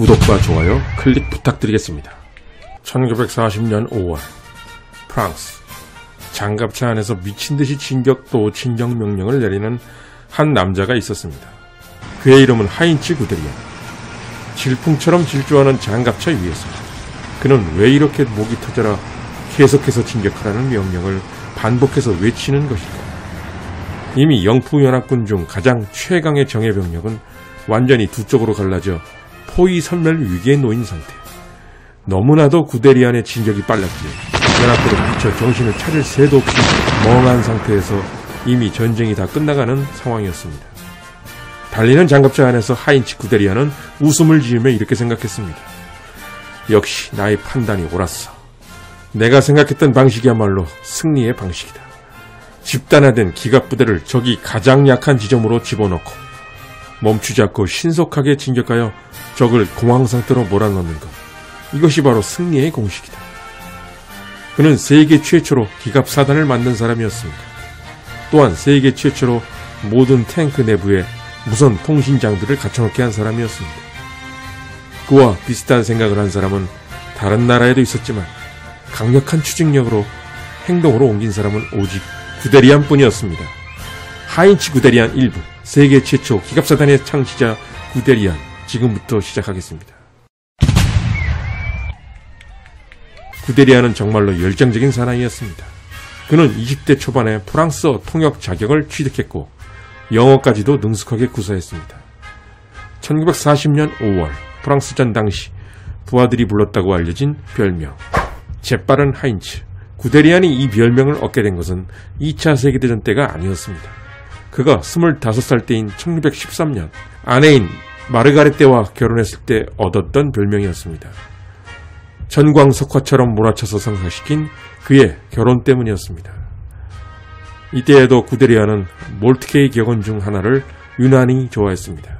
구독과 좋아요, 클릭 부탁드리겠습니다. 1940년 5월 프랑스 장갑차 안에서 미친듯이 진격 또 진격 명령을 내리는 한 남자가 있었습니다. 그의 이름은 하인츠 구데리안. 질풍처럼 질주하는 장갑차 위에서 그는 왜 이렇게 목이 터져라 계속해서 진격하라는 명령을 반복해서 외치는 것일까? 이미 영푸연합군 중 가장 최강의 정예병력은 완전히 두 쪽으로 갈라져 포위 섬멸 위기에 놓인 상태. 너무나도 구데리안의 진격이 빨랐기에 연합군은 미처 정신을 차릴 새도 없이 멍한 상태에서 이미 전쟁이 다 끝나가는 상황이었습니다. 달리는 장갑차 안에서 하인츠 구데리안은 웃음을 지으며 이렇게 생각했습니다. 역시 나의 판단이 옳았어. 내가 생각했던 방식이야말로 승리의 방식이다. 집단화된 기갑부대를 적이 가장 약한 지점으로 집어넣고 멈추지 않고 신속하게 진격하여 적을 공황 상태로 몰아넣는 것. 이것이 바로 승리의 공식이다. 그는 세계 최초로 기갑사단을 만든 사람이었습니다. 또한 세계 최초로 모든 탱크 내부에 무선 통신장비를 갖춰놓게 한 사람이었습니다. 그와 비슷한 생각을 한 사람은 다른 나라에도 있었지만 강력한 추진력으로 행동으로 옮긴 사람은 오직 구데리안 뿐이었습니다. 하인츠 구데리안 1부, 세계 최초 기갑사단의 창시자 구데리안, 지금부터 시작하겠습니다. 구데리안은 정말로 열정적인 사나이였습니다. 그는 20대 초반에 프랑스어 통역 자격을 취득했고 영어까지도 능숙하게 구사했습니다. 1940년 5월 프랑스전 당시 부하들이 불렀다고 알려진 별명, 재빠른 하인츠. 구데리안이 이 별명을 얻게 된 것은 2차 세계대전 때가 아니었습니다. 그가 25살 때인 1913년 아내인 마르가렛 때와 결혼했을 때 얻었던 별명이었습니다. 전광석화처럼 몰아쳐서 성사시킨 그의 결혼 때문이었습니다. 이때에도 구데리안은 몰트케이 격언 중 하나를 유난히 좋아했습니다.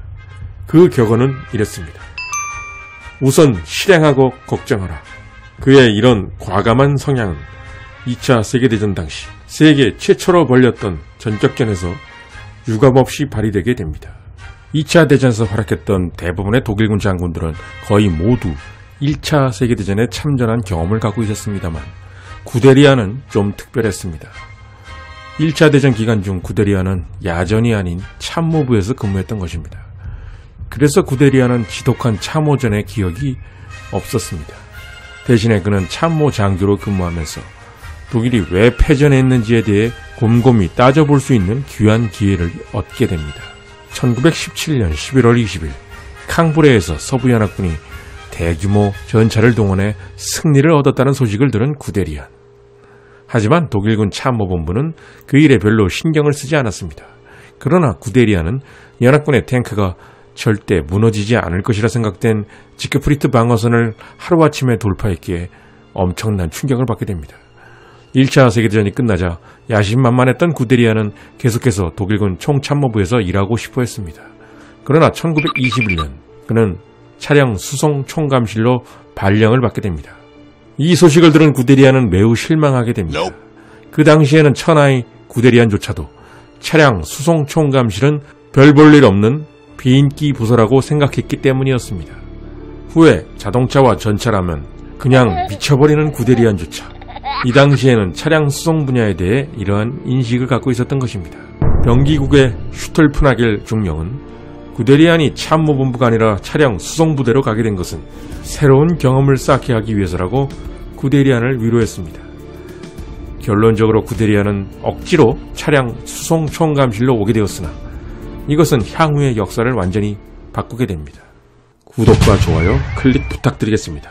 그 격언은 이랬습니다. 우선 실행하고 걱정하라. 그의 이런 과감한 성향은 2차 세계대전 당시 세계 최초로 벌였던 전격전에서 유감없이 발휘되게 됩니다. 2차 대전에서 활약했던 대부분의 독일군 장군들은 거의 모두 1차 세계대전에 참전한 경험을 갖고 있었습니다만 구데리안은 좀 특별했습니다. 1차 대전 기간 중 구데리안은 야전이 아닌 참모부에서 근무했던 것입니다. 그래서 구데리안은 지독한 참호전의 기억이 없었습니다. 대신에 그는 참모 장교로 근무하면서 독일이 왜 패전했는지에 대해 곰곰이 따져볼 수 있는 귀한 기회를 얻게 됩니다. 1917년 11월 20일 캉브레에서 서부연합군이 대규모 전차를 동원해 승리를 얻었다는 소식을 들은 구데리안. 하지만 독일군 참모본부는 그 일에 별로 신경을 쓰지 않았습니다. 그러나 구데리안은 연합군의 탱크가 절대 무너지지 않을 것이라 생각된 지크프리트 방어선을 하루아침에 돌파했기에 엄청난 충격을 받게 됩니다. 1차 세계대전이 끝나자 야심만만했던 구데리안은 계속해서 독일군 총참모부에서 일하고 싶어 했습니다. 그러나 1921년 그는 차량 수송 총감실로 발령을 받게 됩니다. 이 소식을 들은 구데리안은 매우 실망하게 됩니다. 그 당시에는 천하의 구데리안조차도 차량 수송 총감실은 별 볼 일 없는 비인기 부서라고 생각했기 때문이었습니다. 후에 자동차와 전차라면 그냥 미쳐버리는 구데리안조차 이 당시에는 차량 수송 분야에 대해 이러한 인식을 갖고 있었던 것입니다. 병기국의 슈털프나겔 중령은 구데리안이 참모본부가 아니라 차량 수송부대로 가게 된 것은 새로운 경험을 쌓게 하기 위해서라고 구데리안을 위로했습니다. 결론적으로 구데리안은 억지로 차량 수송 총감실로 오게 되었으나 이것은 향후의 역사를 완전히 바꾸게 됩니다. 구독과 좋아요, 클릭 부탁드리겠습니다.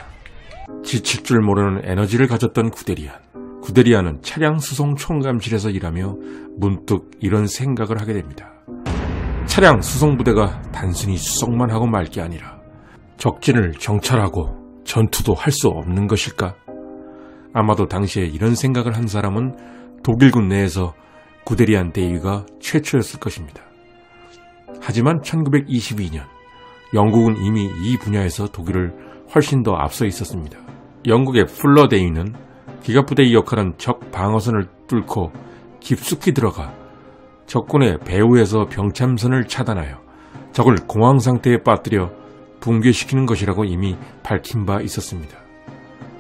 지칠 줄 모르는 에너지를 가졌던 구데리안. 구데리안은 차량 수송 총감실에서 일하며 문득 이런 생각을 하게 됩니다. 차량 수송부대가 단순히 수송만 하고 말 게 아니라 적진을 정찰하고 전투도 할 수 없는 것일까? 아마도 당시에 이런 생각을 한 사람은 독일군 내에서 구데리안 대위가 최초였을 것입니다. 하지만 1922년 영국은 이미 이 분야에서 독일을 훨씬 더 앞서 있었습니다. 영국의 풀러 대위는 기갑부대의 역할은 적 방어선을 뚫고 깊숙이 들어가 적군의 배후에서 병참선을 차단하여 적을 공황 상태에 빠뜨려 붕괴시키는 것이라고 이미 밝힌 바 있었습니다.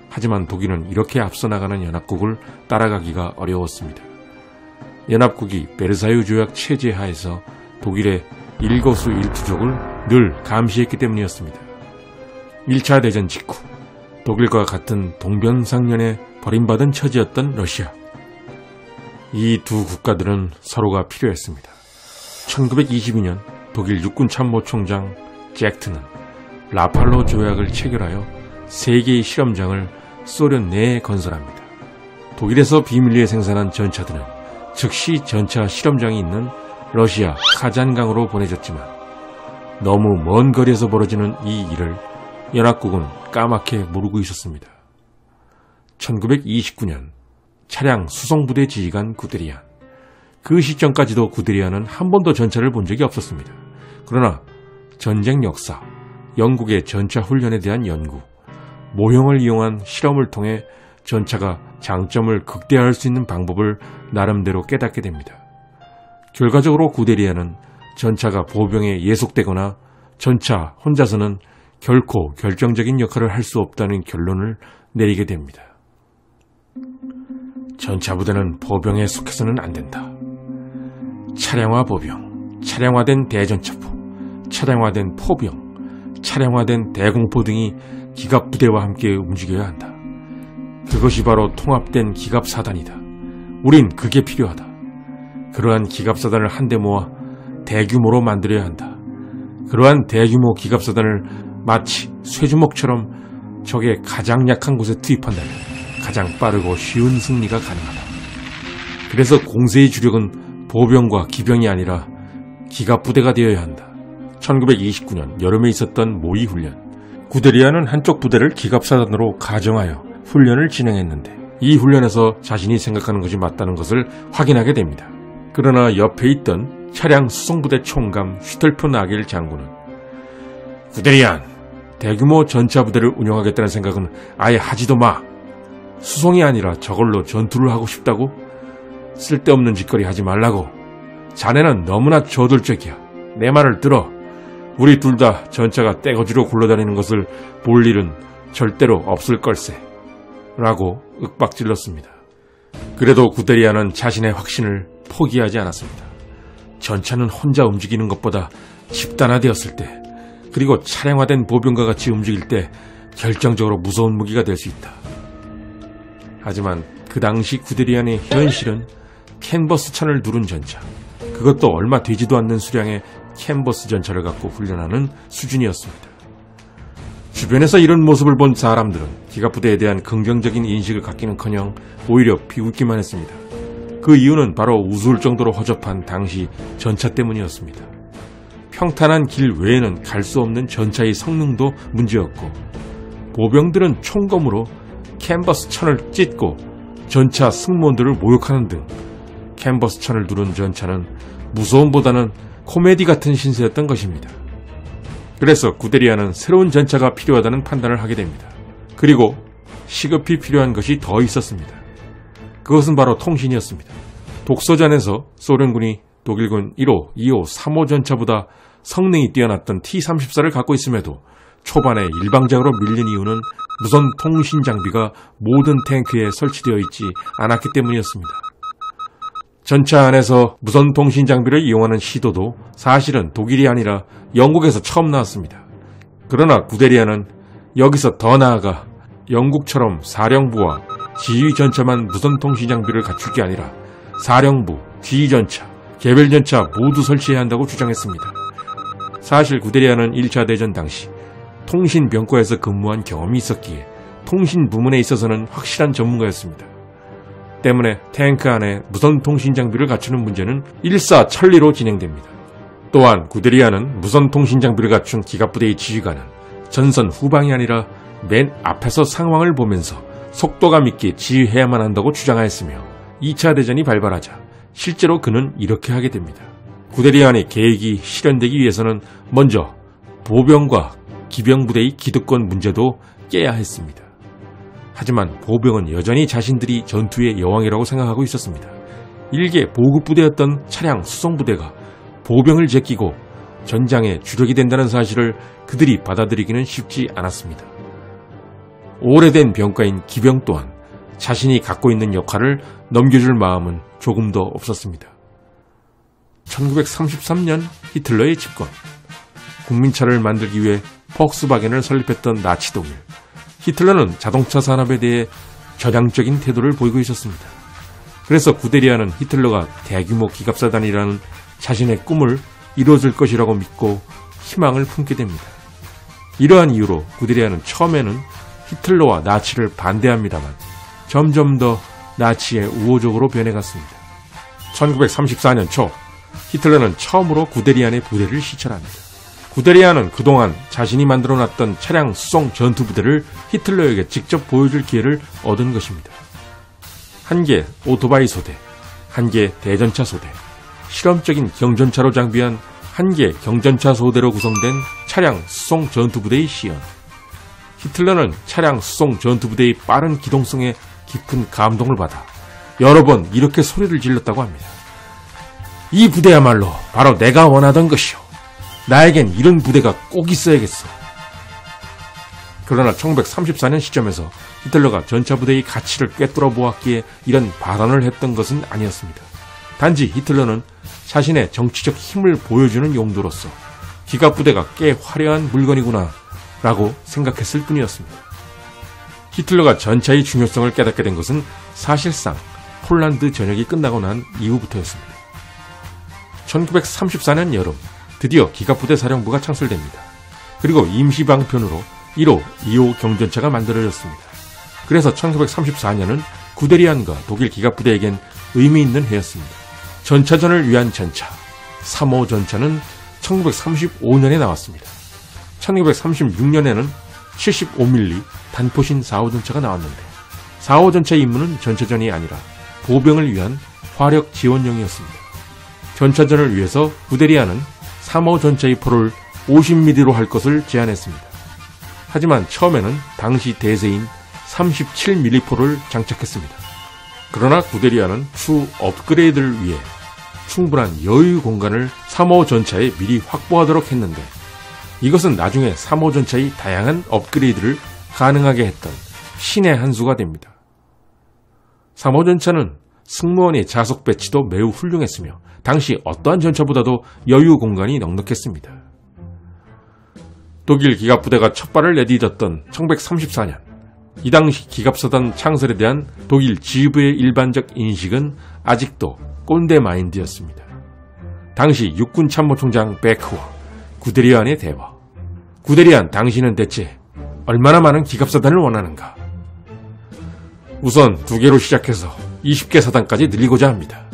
하지만 독일은 이렇게 앞서 나가는 연합국을 따라가기가 어려웠습니다. 연합국이 베르사유 조약 체제 하에서 독일의 일거수일투족을 늘 감시했기 때문이었습니다. 1차 대전 직후 독일과 같은 동병상련에 버림받은 처지였던 러시아. 이 두 국가들은 서로가 필요했습니다. 1922년 독일 육군참모총장 젝트는 라팔로 조약을 체결하여 3개의 실험장을 소련 내에 건설합니다. 독일에서 비밀리에 생산한 전차들은 즉시 전차 실험장이 있는 러시아 카잔강으로 보내졌지만 너무 먼 거리에서 벌어지는 이 일을 연합국은 까맣게 모르고 있었습니다. 1929년 차량 수송부대 지휘관 구데리안. 그 시점까지도 구데리안은 한 번도 전차를 본 적이 없었습니다. 그러나 전쟁 역사, 영국의 전차 훈련에 대한 연구, 모형을 이용한 실험을 통해 전차가 장점을 극대화할 수 있는 방법을 나름대로 깨닫게 됩니다. 결과적으로 구데리안은 전차가 보병에 예속되거나 전차 혼자서는 결코 결정적인 역할을 할 수 없다는 결론을 내리게 됩니다. 전차 부대는 보병에 속해서는 안 된다. 차량화 보병, 차량화된 대전차포, 차량화된 포병, 차량화된 대공포 등이 기갑부대와 함께 움직여야 한다. 그것이 바로 통합된 기갑사단이다. 우린 그게 필요하다. 그러한 기갑사단을 한데 모아 대규모로 만들어야 한다. 그러한 대규모 기갑사단을 마치 쇠주먹처럼 적의 가장 약한 곳에 투입한다면 가장 빠르고 쉬운 승리가 가능하다. 그래서 공세의 주력은 보병과 기병이 아니라 기갑부대가 되어야 한다. 1929년 여름에 있었던 모의훈련. 구데리안은 한쪽 부대를 기갑사단으로 가정하여 훈련을 진행했는데 이 훈련에서 자신이 생각하는 것이 맞다는 것을 확인하게 됩니다. 그러나 옆에 있던 차량 수송부대 총감 슈텔프 나겔 장군은 구데리안, 대규모 전차 부대를 운영하겠다는 생각은 아예 하지도 마. 수송이 아니라 저걸로 전투를 하고 싶다고? 쓸데없는 짓거리 하지 말라고. 자네는 너무나 저돌적이야. 내 말을 들어. 우리 둘 다 전차가 떼거지로 굴러다니는 것을 볼 일은 절대로 없을 걸세. 라고 윽박질렀습니다. 그래도 구데리안은 자신의 확신을 포기하지 않았습니다. 전차는 혼자 움직이는 것보다 집단화되었을 때, 그리고 차량화된 보병과 같이 움직일 때 결정적으로 무서운 무기가 될 수 있다. 하지만 그 당시 구데리안의 현실은 캔버스 천을 누른 전차, 그것도 얼마 되지도 않는 수량의 캔버스 전차를 갖고 훈련하는 수준이었습니다. 주변에서 이런 모습을 본 사람들은 기갑부대에 대한 긍정적인 인식을 갖기는커녕 오히려 비웃기만 했습니다. 그 이유는 바로 우스울 정도로 허접한 당시 전차 때문이었습니다. 평탄한 길 외에는 갈 수 없는 전차의 성능도 문제였고, 보병들은 총검으로 캔버스 천을 찢고 전차 승무원들을 모욕하는 등 캔버스 천을 두른 전차는 무서움보다는 코미디 같은 신세였던 것입니다. 그래서 구데리안은 새로운 전차가 필요하다는 판단을 하게 됩니다. 그리고 시급히 필요한 것이 더 있었습니다. 그것은 바로 통신이었습니다. 독서전에서 소련군이 독일군 1호, 2호, 3호 전차보다 성능이 뛰어났던 T-34를 갖고 있음에도 초반에 일방적으로 밀린 이유는 무선 통신 장비가 모든 탱크에 설치되어 있지 않았기 때문이었습니다. 전차 안에서 무선 통신 장비를 이용하는 시도도 사실은 독일이 아니라 영국에서 처음 나왔습니다. 그러나 구데리안은 여기서 더 나아가 영국처럼 사령부와 지휘 전차만 무선 통신 장비를 갖출 게 아니라 사령부, 지휘 전차, 개별 전차 모두 설치해야 한다고 주장했습니다. 사실 구데리안은 1차 대전 당시 통신병과에서 근무한 경험이 있었기에 통신 부문에 있어서는 확실한 전문가였습니다. 때문에 탱크 안에 무선 통신 장비를 갖추는 문제는 일사천리로 진행됩니다. 또한 구데리안은 무선 통신 장비를 갖춘 기갑부대의 지휘관은 전선 후방이 아니라 맨 앞에서 상황을 보면서 속도감 있게 지휘해야만 한다고 주장하였으며 2차 대전이 발발하자 실제로 그는 이렇게 하게 됩니다. 구데리안의 계획이 실현되기 위해서는 먼저 보병과 기병부대의 기득권 문제도 깨야 했습니다. 하지만 보병은 여전히 자신들이 전투의 여왕이라고 생각하고 있었습니다. 일개 보급부대였던 차량 수송부대가 보병을 제끼고 전장의 주력이 된다는 사실을 그들이 받아들이기는 쉽지 않았습니다. 오래된 병과인 기병 또한 자신이 갖고 있는 역할을 넘겨줄 마음은 조금도 없었습니다. 1933년 히틀러의 집권, 국민차를 만들기 위해 폭스바겐을 설립했던 나치 독일. 히틀러는 자동차 산업에 대해 전향적인 태도를 보이고 있었습니다. 그래서 구데리아는 히틀러가 대규모 기갑사단이라는 자신의 꿈을 이루어질 것이라고 믿고 희망을 품게 됩니다. 이러한 이유로 구데리아는 처음에는 히틀러와 나치를 반대합니다만 점점 더 나치에 우호적으로 변해갔습니다. 1934년 초 히틀러는 처음으로 구데리안의 부대를 시찰합니다. 구데리안은 그동안 자신이 만들어놨던 차량 수송 전투부대를 히틀러에게 직접 보여줄 기회를 얻은 것입니다. 한 개 오토바이 소대, 한 개 대전차 소대, 실험적인 경전차로 장비한 한 개 경전차 소대로 구성된 차량 수송 전투부대의 시연. 히틀러는 차량 수송 전투부대의 빠른 기동성에 깊은 감동을 받아 여러 번 이렇게 소리를 질렀다고 합니다. 이 부대야말로 바로 내가 원하던 것이오. 나에겐 이런 부대가 꼭 있어야겠어. 그러나 1934년 시점에서 히틀러가 전차부대의 가치를 꿰뚫어 보았기에 이런 발언을 했던 것은 아니었습니다. 단지 히틀러는 자신의 정치적 힘을 보여주는 용도로서 기갑부대가 꽤 화려한 물건이구나 라고 생각했을 뿐이었습니다. 히틀러가 전차의 중요성을 깨닫게 된 것은 사실상 폴란드 전역이 끝나고 난 이후부터였습니다. 1934년 여름 드디어 기갑부대 사령부가 창설됩니다. 그리고 임시방편으로 1호, 2호 경전차가 만들어졌습니다. 그래서 1934년은 구데리안과 독일 기갑부대에겐 의미 있는 해였습니다. 전차전을 위한 전차 3호 전차는 1935년에 나왔습니다. 1936년에는 75mm 단포신 4호 전차가 나왔는데 4호 전차의 임무는 전차전이 아니라 보병을 위한 화력 지원용이었습니다. 전차전을 위해서 구데리안은 3호 전차의 포를 50mm로 할 것을 제안했습니다. 하지만 처음에는 당시 대세인 37mm 포를 장착했습니다. 그러나 구데리안은 추후 업그레이드를 위해 충분한 여유 공간을 3호 전차에 미리 확보하도록 했는데 이것은 나중에 3호 전차의 다양한 업그레이드를 가능하게 했던 신의 한 수가 됩니다. 3호 전차는 승무원의 좌석 배치도 매우 훌륭했으며 당시 어떠한 전차보다도 여유 공간이 넉넉했습니다. 독일 기갑부대가 첫 발을 내디뎠던 1934년, 이 당시 기갑사단 창설에 대한 독일 지휘부의 일반적 인식은 아직도 꼰대 마인드였습니다. 당시 육군참모총장 베크와 구데리안의 대화. 구데리안, 당신은 대체 얼마나 많은 기갑사단을 원하는가? 우선 2개로 시작해서 20개 사단까지 늘리고자 합니다.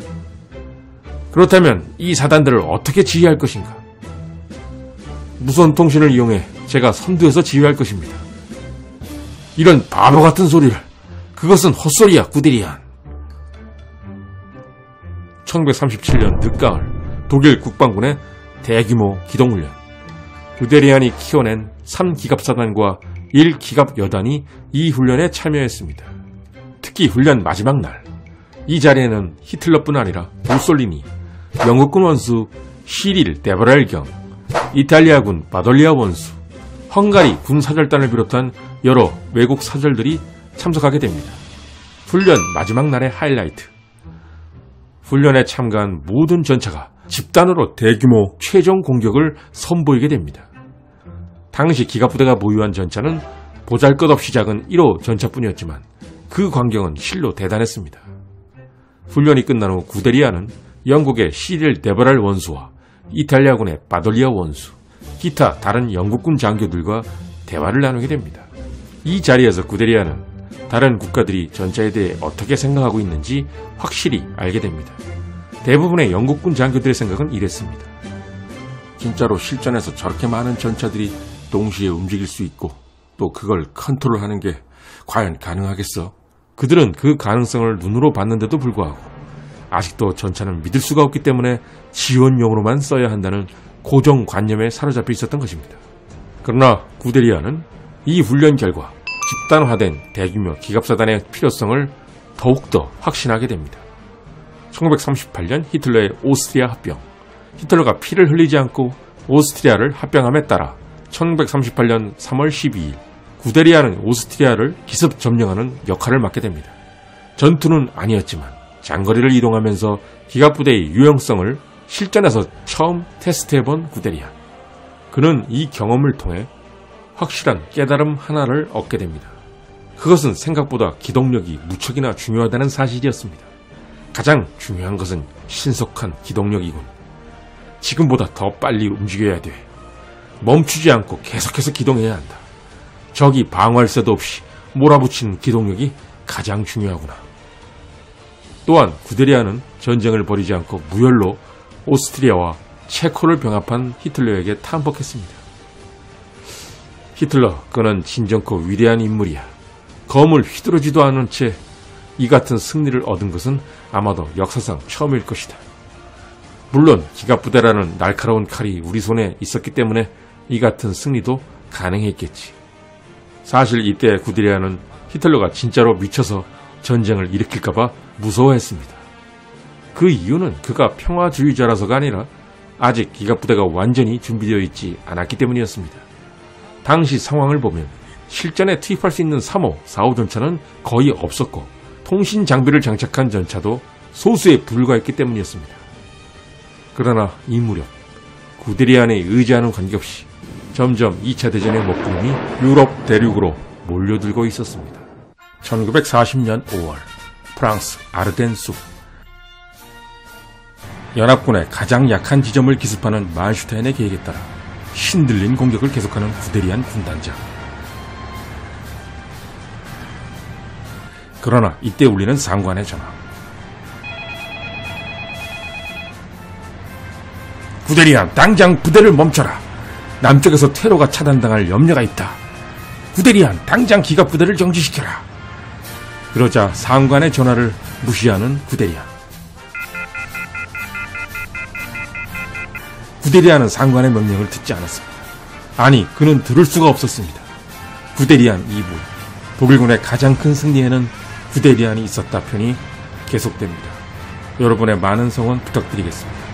그렇다면 이 사단들을 어떻게 지휘할 것인가? 무선 통신을 이용해 제가 선두에서 지휘할 것입니다. 이런 바보 같은 소리를, 그것은 헛소리야, 구데리안. 1937년 늦가을 독일 국방군의 대규모 기동훈련. 구데리안이 키워낸 3기갑사단과 1기갑여단이 이 훈련에 참여했습니다. 특히 훈련 마지막 날, 이 자리에는 히틀러뿐 아니라 무솔리니, 영국군 원수 시릴 데브랄경, 이탈리아군 바돌리아 원수, 헝가리 군사절단을 비롯한 여러 외국 사절들이 참석하게 됩니다. 훈련 마지막 날의 하이라이트. 훈련에 참가한 모든 전차가 집단으로 대규모 최종 공격을 선보이게 됩니다. 당시 기갑부대가 보유한 전차는 보잘것없이 작은 1호 전차뿐이었지만 그 광경은 실로 대단했습니다. 훈련이 끝난 후 구데리안은 영국의 시릴 데버랄 원수와 이탈리아군의 바돌리아 원수, 기타 다른 영국군 장교들과 대화를 나누게 됩니다. 이 자리에서 구데리안은 다른 국가들이 전차에 대해 어떻게 생각하고 있는지 확실히 알게 됩니다. 대부분의 영국군 장교들의 생각은 이랬습니다. 진짜로 실전에서 저렇게 많은 전차들이 동시에 움직일 수 있고 또 그걸 컨트롤하는 게 과연 가능하겠어? 그들은 그 가능성을 눈으로 봤는데도 불구하고 아직도 전차는 믿을 수가 없기 때문에 지원용으로만 써야 한다는 고정관념에 사로잡혀 있었던 것입니다. 그러나 구데리안은 이 훈련 결과 집단화된 대규모 기갑사단의 필요성을 더욱더 확신하게 됩니다. 1938년 히틀러의 오스트리아 합병. 히틀러가 피를 흘리지 않고 오스트리아를 합병함에 따라 1938년 3월 12일 구데리아는 오스트리아를 기습 점령하는 역할을 맡게 됩니다. 전투는 아니었지만 장거리를 이동하면서 기갑부대의 유용성을 실전에서 처음 테스트해본 구데리아. 그는 이 경험을 통해 확실한 깨달음 하나를 얻게 됩니다. 그것은 생각보다 기동력이 무척이나 중요하다는 사실이었습니다. 가장 중요한 것은 신속한 기동력이군. 지금보다 더 빨리 움직여야 돼. 멈추지 않고 계속해서 기동해야 한다. 적이 방어할 새도 없이 몰아붙이는 기동력이 가장 중요하구나. 또한 구데리아는 전쟁을 벌이지 않고 무혈로 오스트리아와 체코를 병합한 히틀러에게 탐복했습니다. 히틀러, 그는 진정코 위대한 인물이야. 검을 휘두르지도 않은 채 이 같은 승리를 얻은 것은 아마도 역사상 처음일 것이다. 물론 기갑부대라는 날카로운 칼이 우리 손에 있었기 때문에 이 같은 승리도 가능했겠지. 사실 이때 구데리아는 히틀러가 진짜로 미쳐서 전쟁을 일으킬까봐 무서워했습니다. 그 이유는 그가 평화주의자라서가 아니라 아직 기갑부대가 완전히 준비되어 있지 않았기 때문이었습니다. 당시 상황을 보면 실전에 투입할 수 있는 3호, 4호 전차는 거의 없었고 통신 장비를 장착한 전차도 소수에 불과했기 때문이었습니다. 그러나 이 무렵 구데리안에 의지하는 관계없이 점점 2차 대전의 먹구름이 유럽 대륙으로 몰려들고 있었습니다. 1940년 5월 프랑스 아르덴 숲. 연합군의 가장 약한 지점을 기습하는 만슈타인의 계획에 따라 신들린 공격을 계속하는 구데리안 군단장. 그러나 이때 울리는 상관의 전화. 구데리안, 당장 부대를 멈춰라. 남쪽에서 테러가 차단당할 염려가 있다. 구데리안, 당장 기갑부대를 정지시켜라. 그러자 상관의 전화를 무시하는 구데리안. 구데리안은 상관의 명령을 듣지 않았습니다. 아니, 그는 들을 수가 없었습니다. 구데리안 2부. 독일군의 가장 큰 승리에는 구데리안이 있었다 편이 계속됩니다. 여러분의 많은 성원 부탁드리겠습니다.